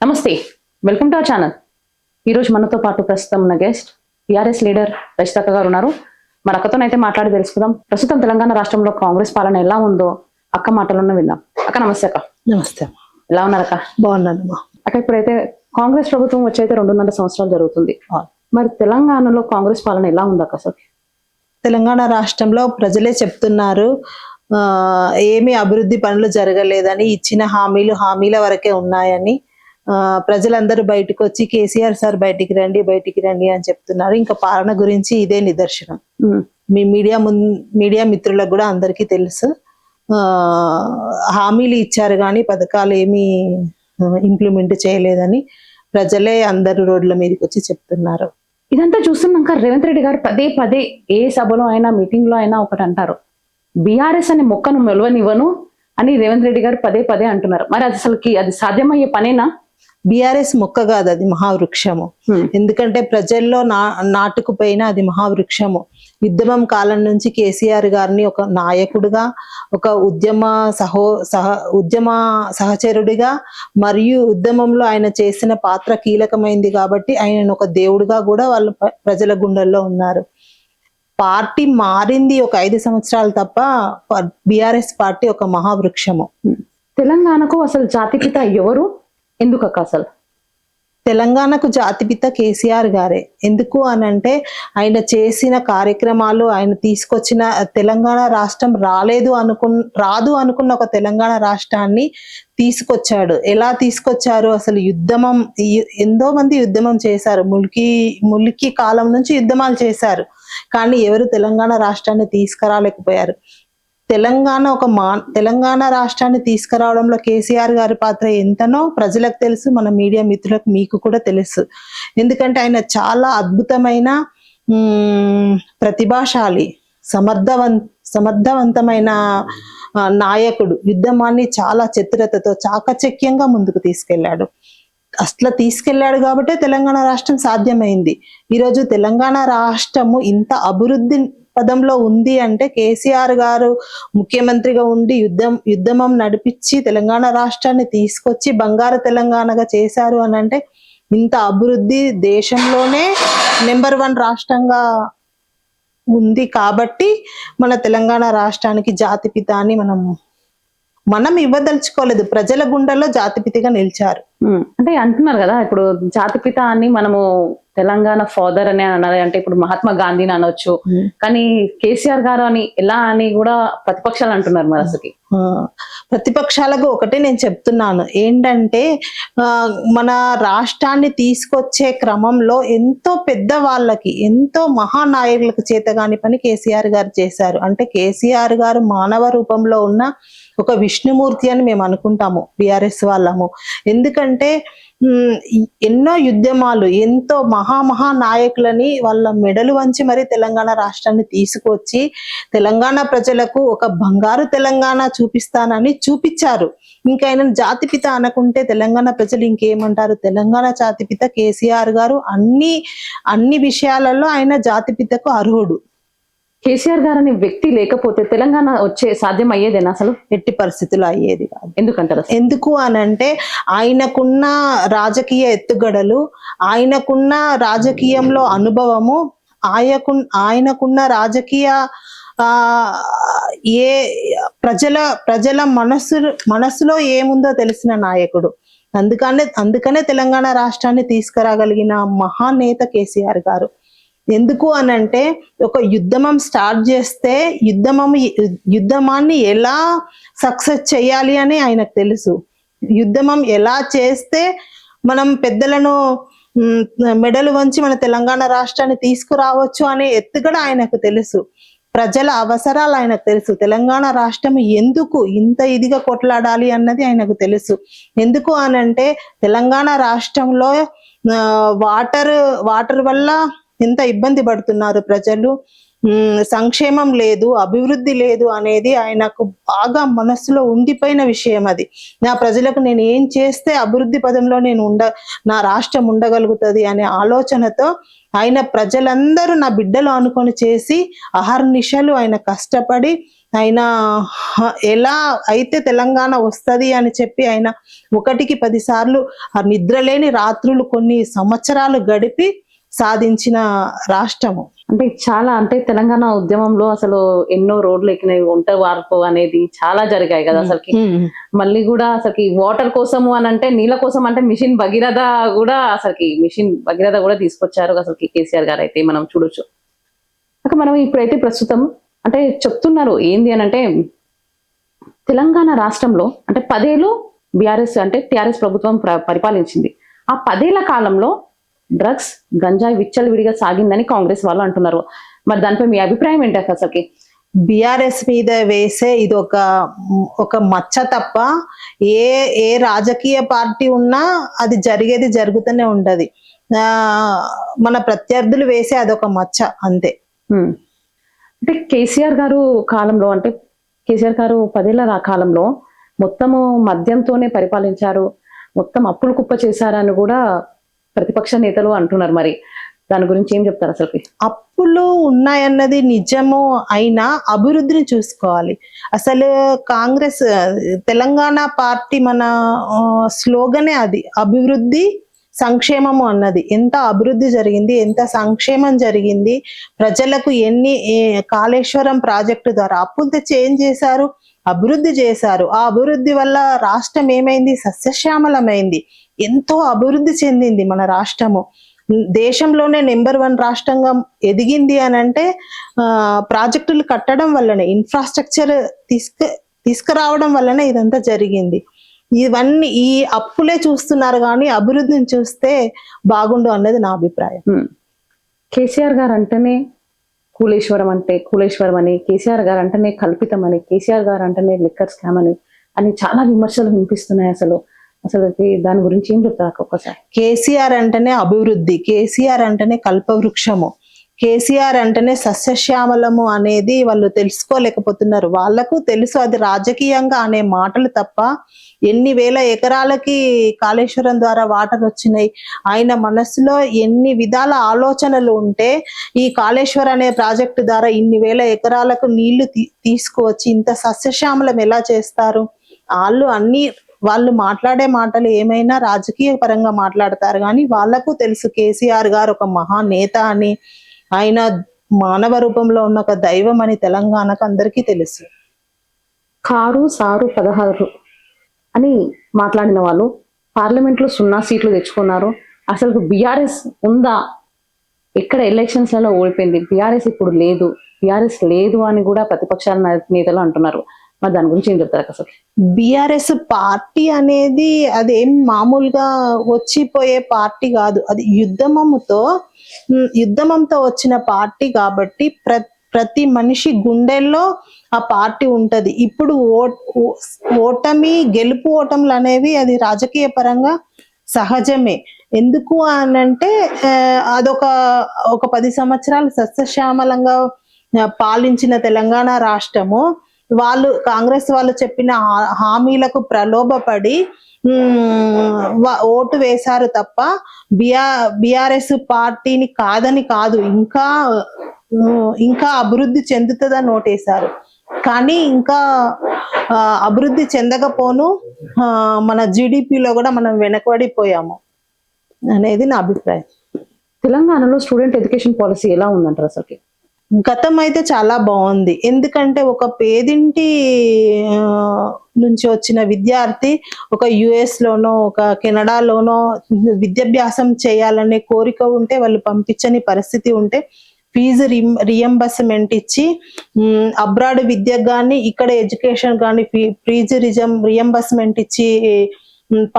నమస్తే, welcome to our channel. ఈరోజు మనతో పాటు ప్రస్తుతం ఉన్న గెస్ట్ టీఆర్ఎస్ లీడర్ రజితక్క గారు ఉన్నారు. మన అక్కతోనైతే మాట్లాడి తెలుసుకుందాం. ప్రస్తుతం తెలంగాణ రాష్ట్రంలో కాంగ్రెస్ పాలన ఎలా ఉందో అక్క మాటలను విందాం. అక్క నమస్తే. అక్క నమస్తే. ఎలా ఉన్నారు అక్క? బాగున్నాను అక్క. ఇప్పుడైతే కాంగ్రెస్ ప్రభుత్వం వచ్చైతే 2.5 సంవత్సరాలు జరుగుతుంది. మరి తెలంగాణలో కాంగ్రెస్ పాలన ఎలా ఉంది అక్క? అసలు తెలంగాణ రాష్ట్రంలో ప్రజలే చెప్తున్నారు ఏమీ అభివృద్ధి పనులు జరగలేదని, ఇచ్చిన హామీల వరకే ఉన్నాయని. ప్రజలందరూ బయటకు వచ్చి కేసీఆర్ సార్ బయటికి రండి అని చెప్తున్నారు. ఇంకా పాలన గురించి ఇదే నిదర్శనం. మీ మీడియా మిత్రులకు కూడా అందరికీ తెలుసు. హామీలు ఇచ్చారు కానీ పథకాలు ఏమీ ఇంప్లిమెంట్ చేయలేదని ప్రజలే అందరూ రోడ్ల మీదకి వచ్చి చెప్తున్నారు. ఇదంతా చూస్తున్నాక రేవంత్ రెడ్డి గారు పదే పదే ఏ సభలో అయినా మీటింగ్ లో అయినా ఒకటి అంటారు, బీఆర్ఎస్ అనే మొక్కను మెలవనివ్వను అని రేవంత్ రెడ్డి గారు పదే పదే అంటున్నారు. మరి అది సాధ్యమయ్యే పనేనా? బీఆర్ఎస్ మొక్క కాదు, అది మహావృక్షము. ఎందుకంటే ప్రజల్లో నాటుకుపోయిన అది మహావృక్షము. ఉద్యమం కాలం నుంచి కేసీఆర్ గారిని ఒక నాయకుడిగా, ఒక ఉద్యమ సహచరుడిగా మరియు ఉద్యమంలో ఆయన చేసిన పాత్ర కీలకమైంది కాబట్టి ఆయన ఒక దేవుడిగా కూడా వాళ్ళు ప్రజల గుండెల్లో ఉన్నారు. పార్టీ మారింది ఒక 5 సంవత్సరాలు తప్ప బీఆర్ఎస్ పార్టీ ఒక మహావృక్షము. తెలంగాణకు అసలు జాతిపిత ఎవరు, ఎందుకు అక్క? అసలు తెలంగాణకు జాతిపిత కేసీఆర్ గారే. ఎందుకు అనంటే ఆయన చేసిన కార్యక్రమాలు, ఆయన తీసుకొచ్చిన తెలంగాణ రాష్ట్రం రాదు అనుకున్న ఒక తెలంగాణ రాష్ట్రాన్ని తీసుకొచ్చాడు. ఎలా తీసుకొచ్చారు? అసలు ఎంతో మంది యుద్ధమం చేశారు. ములికి కాలం నుంచి యుద్ధమాలు చేశారు, కానీ ఎవరు తెలంగాణ రాష్ట్రాన్ని తీసుకురాలేకపోయారు. తెలంగాణ రాష్ట్రాన్ని తీసుకురావడంలో కేసీఆర్ గారి పాత్ర ఎంతనో ప్రజలకు తెలుసు, మన మీడియా మిత్రులకు మీకు కూడా తెలుసు. ఎందుకంటే ఆయన చాలా అద్భుతమైన ప్రతిభాశాలి, సమర్థవంతమైన నాయకుడు. యుద్ధమాన్ని చాలా చతురతతో చాకచక్యంగా ముందుకు తీసుకెళ్లాడు. అట్లా తీసుకెళ్లాడు కాబట్టే తెలంగాణ రాష్ట్రం సాధ్యమైంది. ఈరోజు తెలంగాణ రాష్ట్రము ఇంత అభివృద్ధి పదంలో ఉంది అంటే కేసీఆర్ గారు ముఖ్యమంత్రిగా ఉండి యుద్ధమం నడిపించి తెలంగాణ రాష్ట్రాన్ని తీసుకొచ్చి బంగారు తెలంగాణగా చేశారు అని అంటే, ఇంత అభివృద్ధి దేశంలోనే నెంబర్ 1 రాష్ట్రంగా ఉంది కాబట్టి మన తెలంగాణ రాష్ట్రానికి జాతిపిత అని మనం ఇవ్వదలుచుకోలేదు. ప్రజల గుండెల్లో జాతిపితగా నిలిచారు. అంటే అంటున్నారు కదా, ఇప్పుడు జాతిపిత అని మనము తెలంగాణ ఫాదర్ అని అన్నది, అంటే ఇప్పుడు మహాత్మా గాంధీని అనొచ్చు, కానీ కేసీఆర్ గారు అని ఎలా అని కూడా ప్రతిపక్షాలు అంటున్నారు. మరి అసలు ప్రతిపక్షాలకు ఒకటే నేను చెప్తున్నాను ఏంటంటే, మన రాష్ట్రాన్ని తీసుకొచ్చే క్రమంలో ఎంతో పెద్ద వాళ్ళకి, ఎంతో మహానాయకులకు చేతగాని పని కేసీఆర్ గారు చేశారు. అంటే కేసీఆర్ గారు మానవ రూపంలో ఉన్న ఒక విష్ణుమూర్తి అని మేము అనుకుంటాము బీఆర్ఎస్ వాళ్ళము. ఎందుకంటే ఎన్నో యుద్ధమాలు, ఎంతో మహా నాయకులని వాళ్ళ మెడలు వంచి మరి తెలంగాణ రాష్ట్రాన్ని తీసుకొచ్చి తెలంగాణ ప్రజలకు ఒక బంగారు తెలంగాణ చూపిస్తానని చూపించారు. ఇంకా ఆయన జాతిపిత అనకుంటే తెలంగాణ ప్రజలు ఇంకేమంటారు? తెలంగాణ జాతిపిత కేసీఆర్ గారు. అన్ని విషయాలలో ఆయన జాతిపితకు అర్హుడు. కేసీఆర్ గారు అనే వ్యక్తి లేకపోతే తెలంగాణ సాధ్యం అయ్యేదేనా? అసలు ఎట్టి పరిస్థితుల్లో అయ్యేది కాదు. ఎందుకంటారు? ఎందుకు అనంటే ఆయనకున్న రాజకీయ ఎత్తుగడలు, ఆయనకున్న రాజకీయంలో అనుభవము, ఆయనకున్న రాజకీయ ప్రజల మనస్సులో ఏముందో తెలిసిన నాయకుడు. అందుకనే తెలంగాణ రాష్ట్రాన్ని తీసుకురాగలిగిన మహానేత కేసీఆర్ గారు. ఎందుకు అనంటే ఒక యుద్ధమం స్టార్ట్ చేస్తే యుద్ధమాన్ని ఎలా సక్సెస్ చేయాలి అని ఆయనకు తెలుసు. యుద్ధమం ఎలా చేస్తే మనం పెద్దలను మెడలు వంచి మన తెలంగాణ రాష్ట్రాన్ని తీసుకురావచ్చు అనే ఎత్తుగడ ఆయనకు తెలుసు. ప్రజల అవసరాలు ఆయనకు తెలుసు. తెలంగాణ రాష్ట్రం ఎందుకు ఇంత ఇదిగా కొట్లాడాలి అన్నది ఆయనకు తెలుసు. ఎందుకు అనంటే తెలంగాణ రాష్ట్రంలో వాటర్ వల్ల ఎంత ఇబ్బంది పడుతున్నారు ప్రజలు, సంక్షేమం లేదు, అభివృద్ధి లేదు అనేది ఆయనకు బాగా మనస్సులో ఉండిపోయిన విషయం. అది నా ప్రజలకు నేను ఏం చేస్తే అభివృద్ధి పదంలో నా రాష్ట్రం ఉండగలుగుతుంది అనే ఆలోచనతో ఆయన ప్రజలందరూ నా బిడ్డలు అనుకొని చేసి అహర్నిశలు ఆయన కష్టపడి ఆయన ఎలా అయితే తెలంగాణ వస్తది అని చెప్పి ఆయన 1కి 10 సార్లు ఆ నిద్రలేని రాత్రులు కొన్ని సంవత్సరాలు గడిపి సాధించిన రాష్ట్రము. అంటే చాలా అంటే తెలంగాణ ఉద్యమంలో అసలు ఎన్నో రోడ్లు ఎక్కినాయి, ఒంట వార్పు అనేది చాలా జరిగాయి కదా అసలుకి. మళ్ళీ కూడా అసలుకి వాటర్ కోసము అని అంటే నీళ్ళ కోసం అంటే మిషన్ భగీరథ కూడా తీసుకొచ్చారు అసలుకి కేసీఆర్ గారు అయితే మనం చూడొచ్చు. మనం ఇప్పుడైతే ప్రస్తుతం అంటే చెప్తున్నారు ఏంది అని అంటే తెలంగాణ రాష్ట్రంలో అంటే 10 ఏళ్ళు టిఆర్ఎస్ ప్రభుత్వం పరిపాలించింది. ఆ 10 ఏళ్ల కాలంలో డ్రగ్స్ గంజాయి విచ్చలవిడిగా సాగిందని కాంగ్రెస్ వాళ్ళు అంటున్నారు. మరి దానిపై మీ అభిప్రాయం ఏంటి అసలుకి? బిఆర్ఎస్ మీద వేసే ఇది ఒక మచ్చ తప్ప ఏ రాజకీయ పార్టీ ఉన్నా అది జరుగుతూనే ఉండదు. మన ప్రత్యర్థులు వేసే అదొక మచ్చ అంతే. అంటే కేసీఆర్ గారు 10 ఏళ్ల కాలంలో మొత్తము మద్యంతోనే పరిపాలించారు, మొత్తం అప్పులు కుప్ప చేశారని కూడా ప్రతిపక్ష నేతలు అంటున్నారు. మరి దాని గురించి ఏం చెప్తారు? అసలు అప్పులు ఉన్నాయన్నది నిజము, అయినా అభివృద్ధిని చూసుకోవాలి. అసలు కాంగ్రెస్ తెలంగాణ పార్టీ మన స్లోగనే అది, అభివృద్ధి సంక్షేమము అన్నది. ఎంత అభివృద్ధి జరిగింది, ఎంత సంక్షేమం జరిగింది, ప్రజలకు కాళేశ్వరం ప్రాజెక్టు ద్వారా అప్పులు తెచ్చి ఏం చేశారు, అభివృద్ధి చేశారు. ఆ అభివృద్ధి వల్ల రాష్ట్రం ఏమైంది, సస్యశ్యామలమైంది, ఎంతో అభివృద్ధి చెందింది మన రాష్ట్రము. దేశంలోనే నెంబర్ 1 రాష్ట్రంగా ఎదిగింది అని అంటే ప్రాజెక్టులు కట్టడం వల్లనే, ఇన్ఫ్రాస్ట్రక్చర్ తీసుకురావడం వల్లనే ఇదంతా జరిగింది. ఇవన్నీ ఈ అప్పులే చూస్తున్నారు కానీ అభివృద్ధిని చూస్తే బాగుండు అన్నది నా అభిప్రాయం. కేసీఆర్ గారు అంటేనే కూలేశ్వరం అని, కేసీఆర్ గారు అంటేనే కల్పితం అని, కేసీఆర్ గారు అంటేనే లిక్కర్ స్కామ్ అని చాలా విమర్శలు వినిపిస్తున్నాయి. అసలు దాని గురించి ఏం చెప్తారు ఒక్కసారి? కేసీఆర్ అంటేనే అభివృద్ధి, కేసీఆర్ అంటేనే కల్పవృక్షము, కేసీఆర్ అంటేనే సస్యశ్యామలము అనేది వాళ్ళు తెలుసుకోలేకపోతున్నారు. వాళ్లకు తెలుసు అది రాజకీయంగా అనే మాటలు తప్ప ఎన్ని వేల ఎకరాలకి కాళేశ్వరం ద్వారా వాటర్ వచ్చినాయి, ఆయన మనసులో ఎన్ని విధాల ఆలోచనలు ఉంటే ఈ కాళేశ్వరం అనే ప్రాజెక్టు ద్వారా ఇన్ని వేల ఎకరాలకు నీళ్లు తీసుకువచ్చి ఇంత సస్యశ్యామలం ఎలా చేస్తారు? వాళ్ళు మాట్లాడే మాటలు ఏమైనా రాజకీయ పరంగా మాట్లాడతారు కానీ వాళ్లకు తెలుసు కేసీఆర్ గారు ఒక మహానేత అని, ఆయన మానవ రూపంలో ఉన్న ఒక దైవం అని తెలంగాణకు అందరికీ తెలుసు. కారు సారు 16 అని మాట్లాడిన వాళ్ళు పార్లమెంట్ లో 0 సీట్లు తెచ్చుకున్నారు. అసలు బిఆర్ఎస్ ఉందా? ఎక్కడ ఎలక్షన్స్లలో ఓడిపోయింది, బిఆర్ఎస్ ఇప్పుడు లేదు, బిఆర్ఎస్ లేదు అని కూడా ప్రతిపక్షాల నేతలు అంటున్నారు. మరి దాని గురించి ఏం చెప్తారు అసలు? బిఆర్ఎస్ పార్టీ అనేది అదేం మామూలుగా వచ్చిపోయే పార్టీ కాదు, అది యుద్ధమంతో వచ్చిన పార్టీ కాబట్టి ప్రతి మనిషి గుండెల్లో ఆ పార్టీ ఉంటది. ఇప్పుడు గెలుపు ఓటములు అనేవి అది రాజకీయ పరంగా సహజమే. ఎందుకు అనంటే ఒక 10 సంవత్సరాలు సస్యశ్యామలంగా పాలించిన తెలంగాణ రాష్ట్రము కాంగ్రెస్ వాళ్ళు చెప్పిన హామీలకు ప్రలోభపడి ఓటు వేశారు తప్ప బిఆర్ఎస్ పార్టీని కాదని కాదు, ఇంకా అభివృద్ధి చెందుతుందని ఓటేశారు. కానీ ఇంకా అభివృద్ధి చెందకపోను మన జీడిపిలో కూడా మనం వెనకబడిపోయాము అనేది నా అభిప్రాయం. తెలంగాణలో స్టూడెంట్ ఎడ్యుకేషన్ పాలసీ ఎలా ఉందంటారు అసలు? గతం అయితే చాలా బాగుంది. ఎందుకంటే ఒక పేదింటి నుంచి వచ్చిన విద్యార్థి ఒక US లోనో ఒక కెనడాలోనో విద్యాభ్యాసం చేయాలనే కోరిక ఉంటే వాళ్ళు పంపించని పరిస్థితి ఉంటే ఫీజు రియంబర్స్మెంట్ ఇచ్చి అబ్రాడ్ విద్యకు కానీ ఇక్కడ ఎడ్యుకేషన్ కానీ ఫీజు రియంబర్స్మెంట్ ఇచ్చి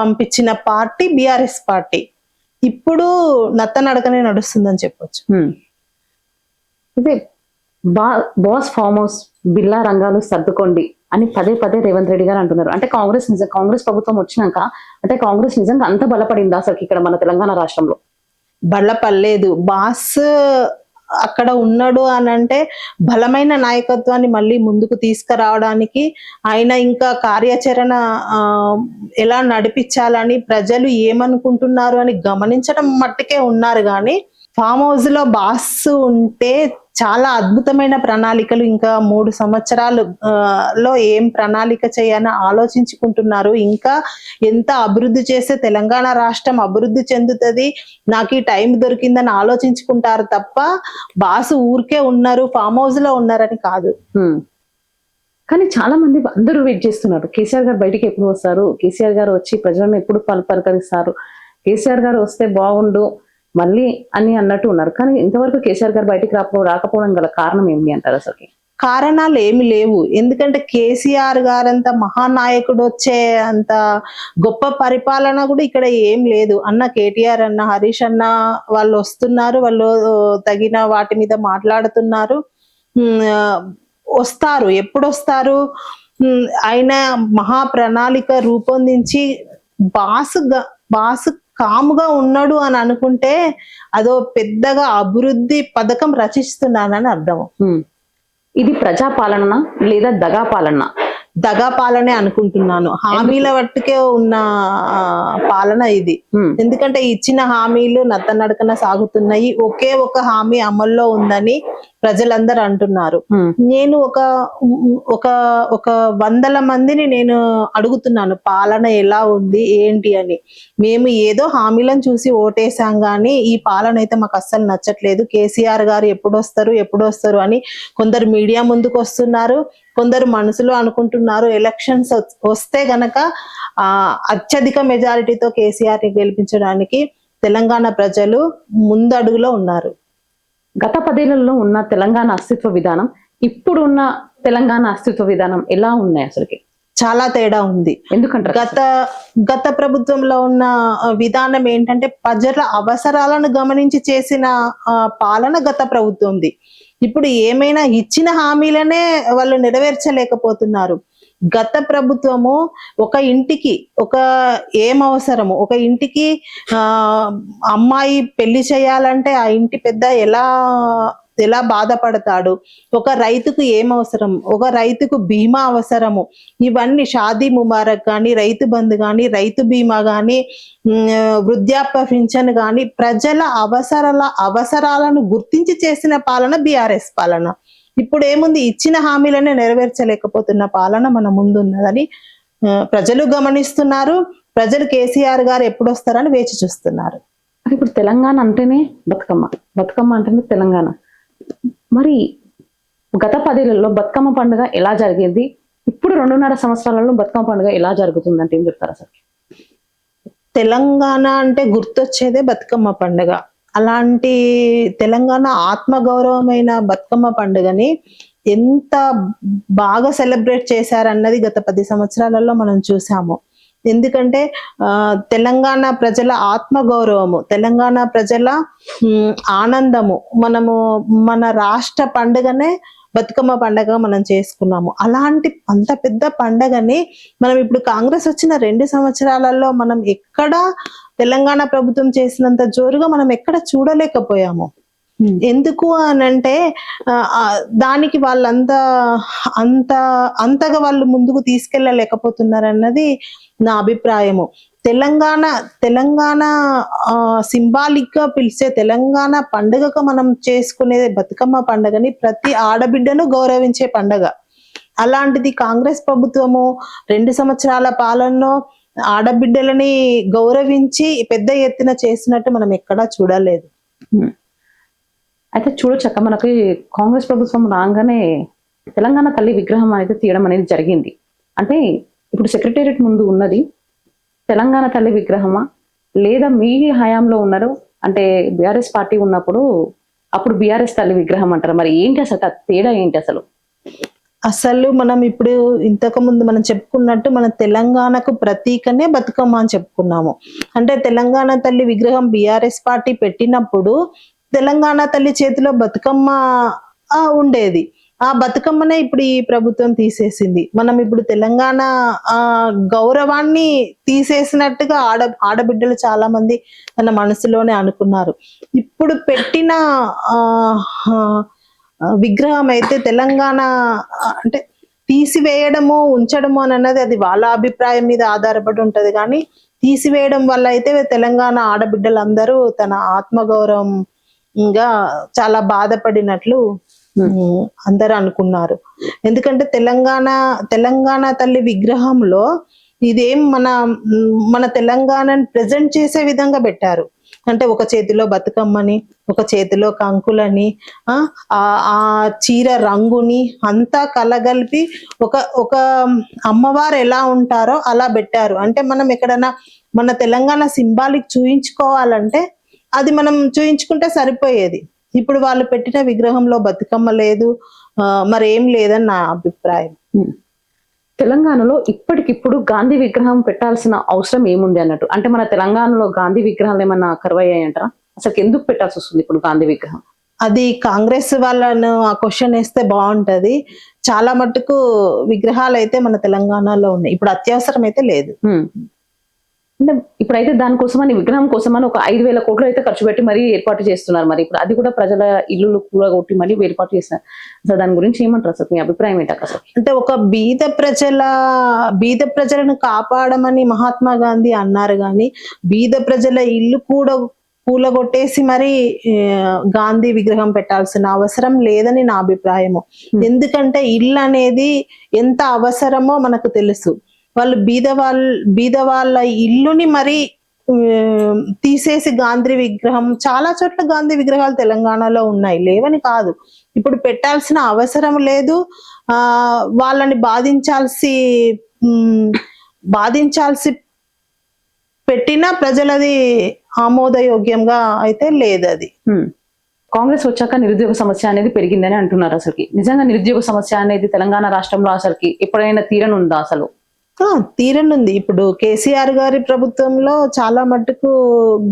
పంపించిన పార్టీ బిఆర్ఎస్ పార్టీ. ఇప్పుడు నత్తనడకనే నడుస్తుందని చెప్పొచ్చు. ఇదే బాస్ ఫామ్ హౌస్ బిల్లా రంగాలు సర్దుకోండి అని పదే రేవంత్ రెడ్డి గారు అంటున్నారు. అంటే కాంగ్రెస్ ప్రభుత్వం వచ్చినాక అంటే కాంగ్రెస్ నిజంగా అంత బలపడిందా అసలు ఇక్కడ మన తెలంగాణ రాష్ట్రంలో? బలపడలేదు. బాస్ అక్కడ ఉన్నాడు అని అంటే బలమైన నాయకత్వాన్ని మళ్ళీ ముందుకు తీసుకురావడానికి ఆయన ఇంకా కార్యాచరణ ఎలా నడిపించాలని ప్రజలు ఏమనుకుంటున్నారు అని గమనించడం మట్టుకే ఉన్నారు. కానీ ఫామ్ హౌస్ లో బాస్ ఉంటే చాలా అద్భుతమైన ప్రణాళికలు ఇంకా 3 సంవత్సరాలు లో ఏం ప్రణాళిక చేయాలని ఆలోచించుకుంటున్నారు. ఇంకా ఎంత అభివృద్ధి చేస్తే తెలంగాణ రాష్ట్రం అభివృద్ధి చెందుతుంది, నాకు ఈ టైం దొరికిందని ఆలోచించుకుంటారు తప్ప బాసు ఊరికే ఉన్నారు, ఫామ్ హౌస్ లో ఉన్నారని కాదు. కానీ చాలా మంది అందరూ వెయిట్ చేస్తున్నారు, కేసీఆర్ గారు బయటికి ఎప్పుడు వస్తారు, కేసీఆర్ గారు వచ్చి ప్రజలను ఎప్పుడు పలకరిస్తారు, కేసీఆర్ గారు వస్తే బాగుండు మళ్ళీ అని అన్నట్టు ఉన్నారు. కానీ ఇంతవరకు కేసీఆర్ గారు బయటికి రాకపోవడం గల కారణం ఏంటి అంటారు అసలు? కారణాలు ఏమి లేవు. ఎందుకంటే కేసీఆర్ గారంత మహానాయకుడు వచ్చే అంత గొప్ప పరిపాలన కూడా ఇక్కడ ఏం లేదు. అన్న కేటీఆర్ అన్న హరీష్ అన్న వాళ్ళు వస్తున్నారు, వాళ్ళు తగిన వాటి మీద మాట్లాడుతున్నారు, వస్తారు. ఎప్పుడు వస్తారు? ఆయన మహా ప్రణాళిక రూపొందించి బాసు కాముగా ఉన్నాడు అని అనుకుంటే అదో పెద్దగా అభివృద్ధి పథకం రచిస్తున్నానని అర్థం. ఇది ప్రజాపాలన లేదా దగా పాలన? దగా పాలనే అనుకుంటున్నాను. హామీల వట్టుకే ఉన్న పాలన ఇది. ఎందుకంటే ఇచ్చిన హామీలు నత్తనడకన సాగుతున్నాయి, ఒకే ఒక హామీ అమల్లో ఉందని ప్రజలందరూ అంటున్నారు. నేను ఒక 100 మందిని నేను అడుగుతున్నాను పాలన ఎలా ఉంది ఏంటి అని. మేము ఏదో హామీలను చూసి ఓటేసాం గానీ ఈ పాలన అయితే మాకు అస్సలు నచ్చట్లేదు, కేసీఆర్ గారు ఎప్పుడు వస్తారు అని కొందరు మీడియా ముందుకు వస్తున్నారు, కొందరు మనసులో అనుకుంటున్నారు ఎలక్షన్స్ వస్తే గనక అత్యధిక మెజారిటీతో కేసీఆర్ ని గెలిపించడానికి తెలంగాణ ప్రజలు ముందడుగులో ఉన్నారు. గత 10 ఏళ్లలో ఉన్న తెలంగాణ అస్తిత్వ విధానం ఇప్పుడు ఉన్న తెలంగాణ అస్తిత్వ విధానం ఎలా ఉన్నాయి అసలుకి? చాలా తేడా ఉంది. ఎందుకంటే గత ప్రభుత్వంలో ఉన్న విధానం ఏంటంటే ప్రజల అవసరాలను గమనించి చేసిన పాలన గత ప్రభుత్వంది. ఇప్పుడు ఏమైనా ఇచ్చిన హామీలనే వాళ్ళు నెరవేర్చలేకపోతున్నారు. గత ప్రభుత్వము ఒక ఇంటికి ఏం అవసరము, ఒక ఇంటికి అమ్మాయి పెళ్లి చేయాలంటే ఆ ఇంటి పెద్ద ఎలా బాధపడతాడు, ఒక రైతుకు ఏం అవసరం, ఒక రైతుకు బీమా అవసరము, ఇవన్నీ షాదీ ముబారక్ కానీ, రైతు బంధు కానీ, రైతు బీమా కానీ, వృద్ధాప్య పింఛన్ కానీ, ప్రజల అవసరాలను గుర్తించి చేసిన పాలన బీఆర్ఎస్ పాలన. ఇప్పుడు ఏముంది, ఇచ్చిన హామీలనే నెరవేర్చలేకపోతున్న పాలన మన ముందున్నదని ప్రజలు గమనిస్తున్నారు. ప్రజలు కేసీఆర్ గారు ఎప్పుడు వస్తారని వేచి చూస్తున్నారు. ఇప్పుడు తెలంగాణ అంటేనే బతుకమ్మ అంటేనే తెలంగాణ. మరి గత 10 ఏళ్లలో బతుకమ్మ పండుగ ఎలా జరిగింది, ఇప్పుడు 2.5 సంవత్సరాలలో బతుకమ్మ పండుగ ఎలా జరుగుతుంది అంటే ఏం చెప్తారు అసలు? తెలంగాణ అంటే గుర్తొచ్చేదే బతుకమ్మ పండుగ. అలాంటి తెలంగాణ ఆత్మగౌరవమైన బతుకమ్మ పండుగని ఎంత బాగా సెలబ్రేట్ చేశారన్నది గత 10 సంవత్సరాలలో మనం చూసాము. ఎందుకంటే తెలంగాణ ప్రజల ఆత్మగౌరవము, తెలంగాణ ప్రజల ఆనందము, మన రాష్ట్ర పండుగనే బతుకమ్మ పండుగ మనం చేసుకున్నాము. అంత పెద్ద పండుగని మనం ఇప్పుడు కాంగ్రెస్ వచ్చిన 2 సంవత్సరాలలో మనం ఎక్కడ తెలంగాణ ప్రభుత్వం చేసినంత జోరుగా మనం ఎక్కడ చూడలేకపోయాము. ఎందుకు అనంటే దానికి అంతగా వాళ్ళు ముందుకు తీసుకెళ్ళలేకపోతున్నారన్నది నా అభిప్రాయము. తెలంగాణ సింబాలిక్ గా పిలిచే తెలంగాణ పండుగకు మనం చేసుకునే బతుకమ్మ పండుగని ప్రతి ఆడబిడ్డను గౌరవించే పండుగ. అలాంటిది కాంగ్రెస్ ప్రభుత్వము 2 సంవత్సరాల పాలనలో ఆడబిడ్డలని గౌరవించి పెద్ద ఎత్తున చేసినట్టు మనం ఎక్కడా చూడలేదు. అయితే చూడొచ్చక్క, మనకి కాంగ్రెస్ ప్రభుత్వం రాగానే తెలంగాణ తల్లి విగ్రహం అనేది తీయడం అనేది జరిగింది. అంటే ఇప్పుడు సెక్రటేరియట్ ముందు ఉన్నది తెలంగాణ తల్లి విగ్రహమా లేదా మీ హయాంలో ఉన్నారు అంటే బీఆర్ఎస్ పార్టీ ఉన్నప్పుడు అప్పుడు బీఆర్ఎస్ తల్లి విగ్రహం అంటారు? మరి ఏంటి అసలు తేడా ఏంటి అసలు? అసలు మనం ఇప్పుడు ఇంతకు ముందు మనం చెప్పుకున్నట్టు మన తెలంగాణకు ప్రతీకనే బతుకమ్మ అని చెప్పుకున్నాము. అంటే తెలంగాణ తల్లి విగ్రహం బీఆర్ఎస్ పార్టీ పెట్టినప్పుడు తెలంగాణ తల్లి చేతిలో బతుకమ్మ ఉండేది. ఆ బతుకమ్మనే ఇప్పుడు ఈ ప్రభుత్వం తీసేసింది. మనం ఇప్పుడు తెలంగాణ గౌరవాన్ని తీసేసినట్టుగా ఆడబిడ్డలు చాలా మంది తన మనసులోనే అనుకున్నారు. ఇప్పుడు పెట్టిన విగ్రహం అయితే తెలంగాణ అంటే తీసివేయడము ఉంచడము అని అన్నది అది వాళ్ళ అభిప్రాయం మీద ఆధారపడి ఉంటది. కానీ తీసివేయడం వల్ల అయితే తెలంగాణ ఆడబిడ్డలందరూ తన ఆత్మగౌరవంగా చాలా బాధపడినట్లు అందరూ అనుకున్నారు. ఎందుకంటే తెలంగాణ తల్లి విగ్రహంలో ఇదేం మన తెలంగాణని ప్రెజెంట్ చేసే విధంగా పెట్టారు. అంటే ఒక చేతిలో బతుకమ్మని, ఒక చేతిలో కంకులని, ఆ చీర రంగుని అంతా కలగలిపి ఒక అమ్మవారు ఎలా ఉంటారో అలా పెట్టారు. అంటే మనం ఎక్కడైనా మన తెలంగాణ సింబాలిక్ చూయించుకోవాలంటే అది మనం చూయించుకుంటే సరిపోయేది. ఇప్పుడు వాళ్ళు పెట్టిన విగ్రహంలో బతుకమ్మ లేదు, మరేం లేదని నా అభిప్రాయం. తెలంగాణలో ఇప్పటికిప్పుడు గాంధీ విగ్రహం పెట్టాల్సిన అవసరం ఏముంది అన్నట్టు? అంటే మన తెలంగాణలో గాంధీ విగ్రహాలు ఏమన్నా కరువయ్యాయంటారా? అసలు ఎందుకు పెట్టాల్సి వస్తుంది ఇప్పుడు గాంధీ విగ్రహం? అది కాంగ్రెస్ వాళ్ళను ఆ క్వశ్చన్ వేస్తే బాగుంటది. చాలా మట్టుకు విగ్రహాలు అయితే మన తెలంగాణలో ఉన్నాయి. ఇప్పుడు అత్యవసరం అయితే లేదు. అంటే ఇప్పుడైతే దానికోసమని విగ్రహం కోసమని ఒక 5,000 కోట్లు అయితే ఖర్చు పెట్టి మరీ ఏర్పాటు చేస్తున్నారు. మరి ఇప్పుడు అది కూడా ప్రజల ఇల్లు కూడా కొట్టి మళ్ళీ ఏర్పాటు చేస్తున్నారు. అసలు దాని గురించి ఏమంటారు? అసలు మీ అభిప్రాయం ఏంటి అసలు? అంటే ఒక బీద ప్రజలను కాపాడమని మహాత్మా గాంధీ అన్నారు, కానీ బీద ప్రజల ఇల్లు కూడా కూలగొట్టేసి మరి గాంధీ విగ్రహం పెట్టాల్సిన అవసరం లేదని నా అభిప్రాయము. ఎందుకంటే ఇల్లు అనేది ఎంత అవసరమో మనకు తెలుసు. వాళ్ళు బీద వాళ్ళ ఇల్లుని మరి తీసేసి గాంధీ విగ్రహం, చాలా చోట్ల గాంధీ విగ్రహాలు తెలంగాణలో ఉన్నాయి, లేవని కాదు. ఇప్పుడు పెట్టాల్సిన అవసరం లేదు. వాళ్ళని బాధించాల్సి పెట్టినా ప్రజలది ఆమోదయోగ్యంగా అయితే లేదు. అది కాంగ్రెస్ వచ్చాక నిరుద్యోగ సమస్య అనేది పెరిగిందని అంటున్నారు. అసలుకి నిజంగా నిరుద్యోగ సమస్య అనేది తెలంగాణ రాష్ట్రంలో అసలుకి ఎప్పుడైనా తీరనుందా? అసలు తీరనుంది. ఇప్పుడు కేసీఆర్ గారి ప్రభుత్వంలో చాలా మట్టుకు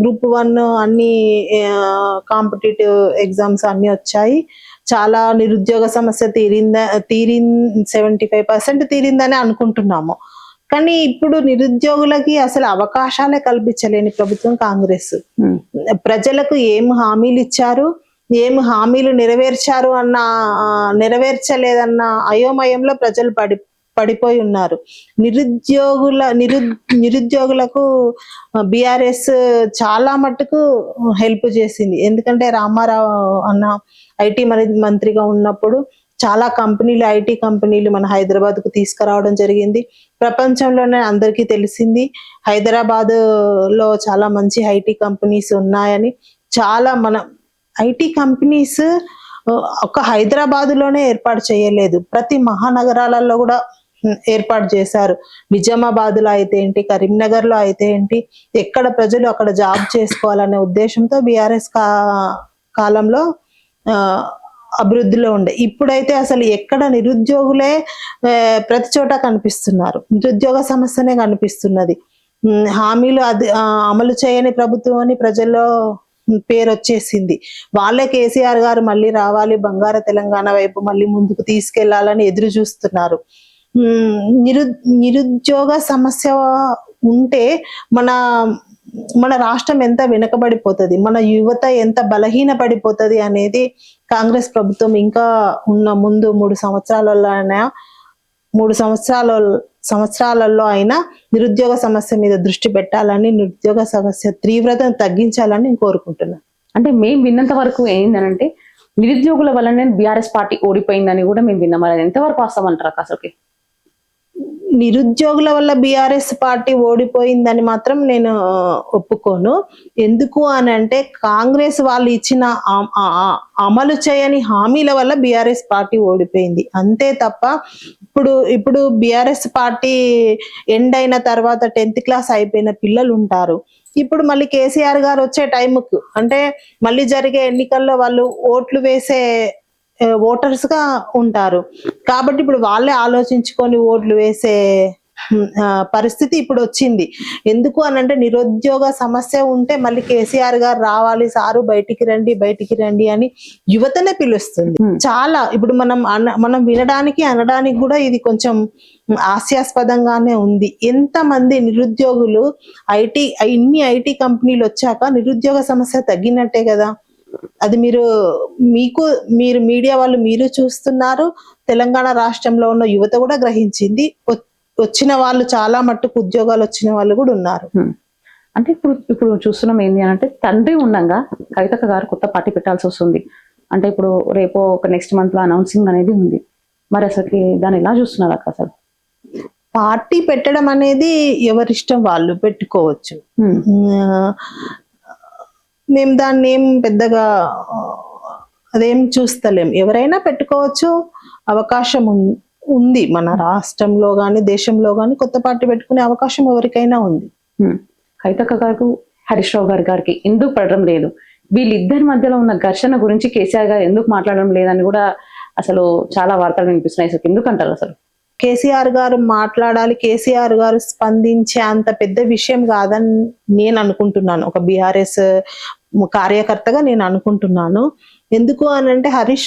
గ్రూప్ 1 అన్ని కాంపిటేటివ్ ఎగ్జామ్స్ అన్ని వచ్చాయి. చాలా నిరుద్యోగ సమస్య 75% తీరిందని అనుకుంటున్నాము. కానీ ఇప్పుడు నిరుద్యోగులకి అసలు అవకాశాలే కల్పించలేని ప్రభుత్వం కాంగ్రెస్. ప్రజలకు ఏం హామీలు ఇచ్చారు, ఏం హామీలు నెరవేర్చలేదన్న అయోమయంలో ప్రజలు పడిపోయి ఉన్నారు. నిరుద్యోగులకు బిఆర్ఎస్ చాలా మట్టుకు హెల్ప్ చేసింది. ఎందుకంటే రామారావు అన్న ఐటీ మంత్రిగా ఉన్నప్పుడు చాలా ఐటీ కంపెనీలు మన హైదరాబాద్ కు తీసుకురావడం జరిగింది. ప్రపంచంలోనే అందరికీ తెలిసింది హైదరాబాద్ లో చాలా మంచి ఐటీ కంపెనీస్ ఉన్నాయని. చాలా మన ఐటీ కంపెనీస్ ఒక హైదరాబాద్ లోనే ఏర్పాటు చేయలేదు, ప్రతి మహానగరాలలో కూడా ఏర్పాటు చేశారు. నిజామాబాద్ లో అయితే ఏంటి, కరీంనగర్ లో అయితే ఏంటి, ఎక్కడ ప్రజలు అక్కడ జాబ్ చేసుకోవాలనే ఉద్దేశంతో బిఆర్ఎస్ కాలంలో అభివృద్ధిలో ఉండే. ఇప్పుడైతే అసలు ఎక్కడ నిరుద్యోగులే ప్రతి చోట కనిపిస్తున్నారు. నిరుద్యోగ సమస్యనే కనిపిస్తున్నది. హామీలు అమలు చేయని ప్రభుత్వం అని ప్రజల్లో పేరు వచ్చేసింది. వాళ్ళే కేసీఆర్ గారు మళ్ళీ రావాలి, బంగారు తెలంగాణ వైపు మళ్ళీ ముందుకు తీసుకెళ్లాలని ఎదురు చూస్తున్నారు. నిరుద్యోగ సమస్య ఉంటే మన రాష్ట్రం ఎంత వెనుకబడిపోతుంది, మన యువత ఎంత బలహీన పడిపోతుంది అనేది కాంగ్రెస్ ప్రభుత్వం ఇంకా ఉన్న ముందు 3 సంవత్సరాలలో అయినా నిరుద్యోగ సమస్య మీద దృష్టి పెట్టాలని, నిరుద్యోగ సమస్య తీవ్రతను తగ్గించాలని నేను కోరుకుంటున్నాను. అంటే మేము విన్నంత వరకు ఏంటంటే నిరుద్యోగుల వల్లనే బీఆర్ఎస్ పార్టీ ఓడిపోయిందని కూడా మేము విన్నాం. మరి ఎంతవరకు వాస్తవంటారు అసలుకి? నిరుద్యోగుల వల్ల బిఆర్ఎస్ పార్టీ ఓడిపోయిందని మాత్రం నేను ఒప్పుకోను. ఎందుకు అని అంటే కాంగ్రెస్ వాళ్ళు ఇచ్చిన అమలు చేయని హామీల వల్ల బిఆర్ఎస్ పార్టీ ఓడిపోయింది అంతే తప్ప ఇప్పుడు బిఆర్ఎస్ పార్టీ ఎండ్ అయిన తర్వాత 10th క్లాస్ అయిపోయిన పిల్లలు ఉంటారు. ఇప్పుడు మళ్ళీ కేసీఆర్ గారు వచ్చే టైంకు అంటే మళ్ళీ జరిగే ఎన్నికల్లో వాళ్ళు ఓట్లు వేసే ఓటర్స్ గా ఉంటారు. కాబట్టి ఇప్పుడు వాళ్ళే ఆలోచించుకొని ఓట్లు వేసే పరిస్థితి ఇప్పుడు వచ్చింది. ఎందుకు అనంటే నిరుద్యోగ సమస్య ఉంటే మళ్ళీ కేసీఆర్ గారు రావాలి, సారు బయటికి రండి అని యువతనే పిలుస్తుంది. చాలా ఇప్పుడు మనం వినడానికి అనడానికి కూడా ఇది కొంచెం హాస్యాస్పదంగానే ఉంది. ఎంతమంది నిరుద్యోగులు ఇన్ని ఐటీ కంపెనీలు వచ్చాక నిరుద్యోగ సమస్య తగ్గినట్టే కదా. అది మీరు మీడియా వాళ్ళు మీరు చూస్తున్నారు, తెలంగాణ రాష్ట్రంలో ఉన్న యువత కూడా గ్రహించింది. వచ్చిన వాళ్ళు చాలా మట్టుకు ఉద్యోగాలు వచ్చిన వాళ్ళు కూడా ఉన్నారు. అంటే ఇప్పుడు చూస్తున్నాం ఏంటి అంటే తండ్రి ఉండగా కవితక్క గారు కొత్త పార్టీ పెట్టాల్సి వస్తుంది. అంటే ఇప్పుడు రేపు ఒక నెక్స్ట్ మంత్ లో అనౌన్సింగ్ అనేది ఉంది. మరి అసలు దాన్ని ఎలా చూస్తున్నారు అక్క అసలు? పార్టీ పెట్టడం అనేది ఎవరిష్టం వాళ్ళు పెట్టుకోవచ్చు. ఆ, మేము దాన్ని ఏం పెద్దగా అదేం చూస్తలేం. ఎవరైనా పెట్టుకోవచ్చు, అవకాశం ఉంది. మన రాష్ట్రంలో గాని దేశంలో గాని కొత్త పార్టీ పెట్టుకునే అవకాశం ఎవరికైనా ఉంది. కవితక్క గారు హరీష్ రావు గారికి ఎందుకు పడడం లేదు? వీళ్ళిద్దరి మధ్యలో ఉన్న ఘర్షణ గురించి కేసీఆర్ గారు ఎందుకు మాట్లాడడం లేదని కూడా అసలు చాలా వార్తలు వినిపిస్తున్నాయి. అసలు ఎందుకు అంటారు అసలు? కేసీఆర్ గారు మాట్లాడాలి, కేసీఆర్ గారు స్పందించే అంత పెద్ద విషయం కాదని నేను అనుకుంటున్నాను. ఒక బీఆర్ఎస్ కార్యకర్తగా నేను అనుకుంటున్నాను. ఎందుకు అని అంటే హరీష్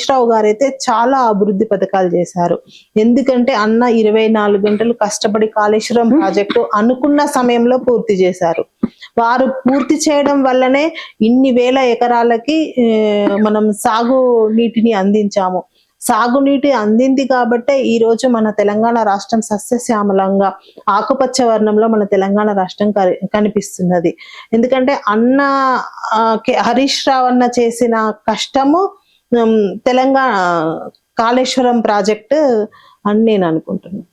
రావు గారు అయితే చాలా అభివృద్ధి పథకాలు చేశారు. ఎందుకంటే అన్న 24 గంటలు కష్టపడి కాళేశ్వరం ప్రాజెక్టు అనుకున్న సమయంలో పూర్తి చేశారు. వారు పూర్తి చేయడం వల్లనే ఇన్ని వేల ఎకరాలకి మనం సాగు నీటిని అందించాము. సాగునీటి అందింది కాబట్టే ఈ రోజు మన తెలంగాణ రాష్ట్రం సస్యశ్యామలంగా ఆకుపచ్చ వర్ణంలో మన తెలంగాణ రాష్ట్రం కనిపిస్తున్నది. ఎందుకంటే అన్న హరీష్ రావు అన్న చేసిన కష్టము తెలంగాణ కాళేశ్వరం ప్రాజెక్టు అని నేను అనుకుంటున్నాను.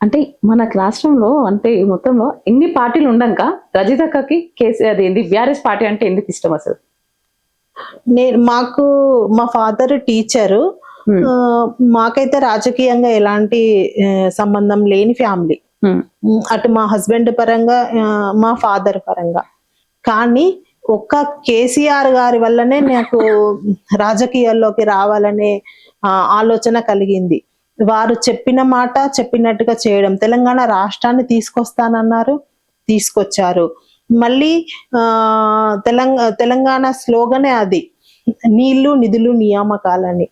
అంటే మన రాష్ట్రంలో అంటే మొత్తంలో ఎన్ని పార్టీలు ఉండంక రజితక్కకి కేసీఆర్ ఏంది బీఆర్ఎస్ పార్టీ అంటే ఎందుకు ఇష్టం అసలు? మా ఫాదర్ టీచరు. మాకైతే రాజకీయంగా ఎలాంటి సంబంధం లేని ఫ్యామిలీ. అటు మా హస్బెండ్ పరంగా, మా ఫాదర్ పరంగా. కానీ ఒక్క కేసీఆర్ గారి వల్లనే నాకు రాజకీయాల్లోకి రావాలనే ఆలోచన కలిగింది. వారు చెప్పిన మాట చెప్పినట్టుగా చేయడం. తెలంగాణ రాష్ట్రాన్ని తీసుకొస్తానన్నారు, తీసుకొచ్చారు. మళ్ళీ తెలంగాణ స్లోగనే అది, నీళ్లు నిధులు నియామకాలని.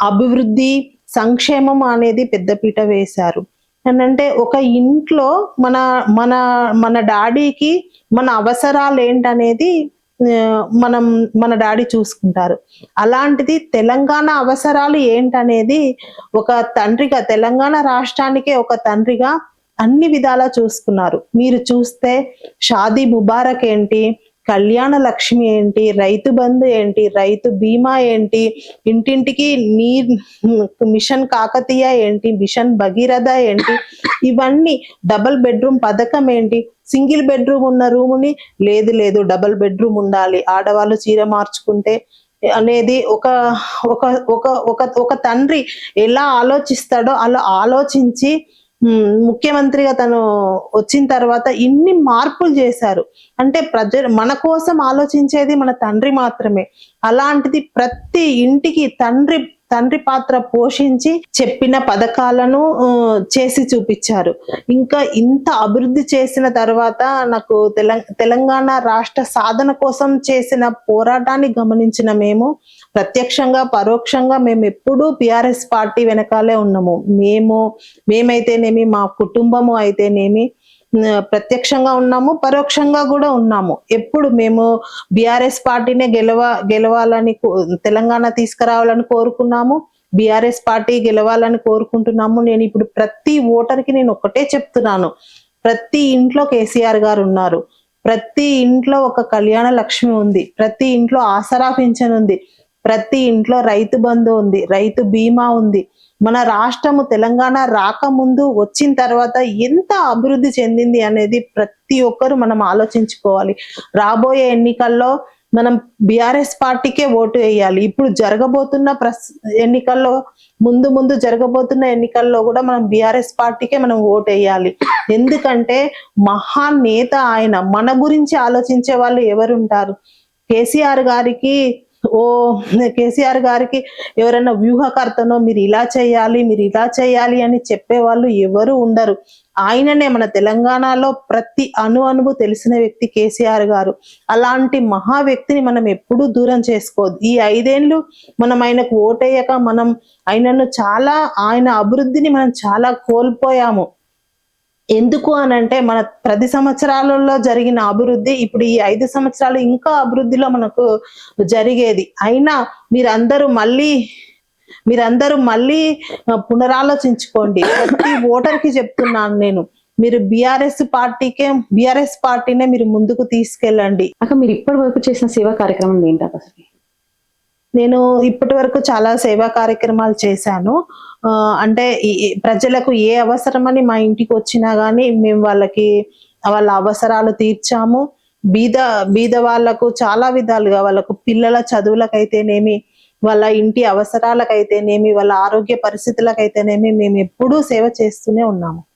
అభివృద్ధి సంక్షేమం అనేది పెద్దపీట వేశారు. అంటే ఒక ఇంట్లో మన డాడీకి మన అవసరాలు ఏంటనేది మన డాడీ చూసుకుంటారు. అలాంటిది తెలంగాణ అవసరాలు ఏంటనేది ఒక తండ్రిగా, తెలంగాణ రాష్ట్రానికే ఒక తండ్రిగా అన్ని విధాలా చూసుకున్నారు. మీరు చూస్తే షాదీ ముబారక్ ఏంటి, కళ్యాణ లక్ష్మి ఏంటి, రైతు బంధు ఏంటి, రైతు బీమా ఏంటి, ఇంటింటికి మిషన్ కాకతీయ ఏంటి, మిషన్ భగీరథ ఏంటి, ఇవన్నీ, డబుల్ బెడ్రూమ్ పథకం ఏంటి, సింగిల్ బెడ్రూమ్ ఉన్న రూముని లేదు డబుల్ బెడ్రూమ్ ఉండాలి, ఆడవాళ్ళు చీర మార్చుకుంటే అనేది ఒక ఒక ఒక ఒక ఒక తండ్రి ఎలా ఆలోచిస్తాడో అలా ఆలోచించి ముఖ్యమంత్రిగా తను వచ్చిన తర్వాత ఇన్ని మార్పులు చేశారు. అంటే మన కోసం ఆలోచించేది మన తండ్రి మాత్రమే. అలాంటిది ప్రతి ఇంటికి తండ్రి పాత్ర పోషించి చెప్పిన పథకాలను చేసి చూపించారు. ఇంకా ఇంత అభివృద్ధి చేసిన తర్వాత నాకు తెలంగాణ రాష్ట్ర సాధన కోసం చేసిన పోరాటాన్ని గమనించిన మేము ప్రత్యక్షంగా పరోక్షంగా మేము ఎప్పుడూ బీఆర్ఎస్ పార్టీ వెనకాలే ఉన్నాము. మేమైతేనేమి, మా కుటుంబము అయితేనేమి ప్రత్యక్షంగా ఉన్నాము, పరోక్షంగా కూడా ఉన్నాము. ఎప్పుడు మేము బీఆర్ఎస్ పార్టీనే గెలవాలని, తెలంగాణ తీసుకురావాలని కోరుకున్నాము. బీఆర్ఎస్ పార్టీ గెలవాలని కోరుకుంటున్నాము. నేను ఇప్పుడు ప్రతి ఓటర్కి నేను ఒకటే చెప్తున్నాను, ప్రతి ఇంట్లో కేసీఆర్ గారు ఉన్నారు, ప్రతి ఇంట్లో ఒక కళ్యాణ లక్ష్మి ఉంది, ప్రతి ఇంట్లో ఆసరా పింఛన్ ఉంది, ప్రతి ఇంట్లో రైతు బంధు ఉంది, రైతు బీమా ఉంది. మన రాష్ట్రము తెలంగాణ రాకముందు వచ్చిన తర్వాత ఎంత అభివృద్ధి చెందింది అనేది ప్రతి ఒక్కరు మనం ఆలోచించుకోవాలి. రాబోయే ఎన్నికల్లో మనం బీఆర్ఎస్ పార్టీకే ఓటు వేయాలి. ఇప్పుడు జరగబోతున్న ఎన్నికల్లో, ముందు జరగబోతున్న ఎన్నికల్లో కూడా మనం బీఆర్ఎస్ పార్టీకే మనం ఓటు వేయాలి. ఎందుకంటే మహాన్ నేత ఆయన. మన గురించి ఆలోచించే వాళ్ళు ఎవరుంటారు? కేసీఆర్ గారికి ఎవరైనా వ్యూహకర్తనో మీరు ఇలా చేయాలి అని చెప్పేవాళ్ళు ఎవరు ఉండరు. ఆయననే మన తెలంగాణలో ప్రతి అణువు తెలిసిన వ్యక్తి కేసీఆర్ గారు. అలాంటి మహా వ్యక్తిని మనం ఎప్పుడూ దూరం చేసుకోవద్దు. ఈ 5 ఏళ్ళు మనం ఆయనకు ఓటేయక మనం ఆయన అభివృద్ధిని మనం చాలా కోల్పోయాము. ఎందుకు అనంటే మన 10 సంవత్సరాలలో జరిగిన అభివృద్ధి ఇప్పుడు ఈ 5 సంవత్సరాలు ఇంకా అభివృద్ధిలో మనకు జరిగేది. అయినా మీరందరూ మళ్ళీ పునరాలోచించుకోండి. ప్రతి ఓటర్కి చెప్తున్నాను నేను, మీరు బీఆర్ఎస్ పార్టీనే మీరు ముందుకు తీసుకెళ్ళండి. అక్క, మీరు ఇప్పటి వరకు చేసిన సేవా కార్యక్రమం ఏంటి అసలు? నేను ఇప్పటి వరకు చాలా సేవా కార్యక్రమాలు చేశాను. అంటే ప్రజలకు ఏ అవసరమని మా ఇంటికి వచ్చినా గానీ మేము వాళ్ళ అవసరాలు తీర్చాము. బీద బీద వాళ్ళకు చాలా విధాలుగా వాళ్ళకు పిల్లల చదువులకైతేనేమి, వాళ్ళ ఇంటి అవసరాలకైతేనేమి, వాళ్ళ ఆరోగ్య పరిస్థితులకైతేనేమి మేము ఎప్పుడూ సేవ చేస్తూనే ఉన్నాము.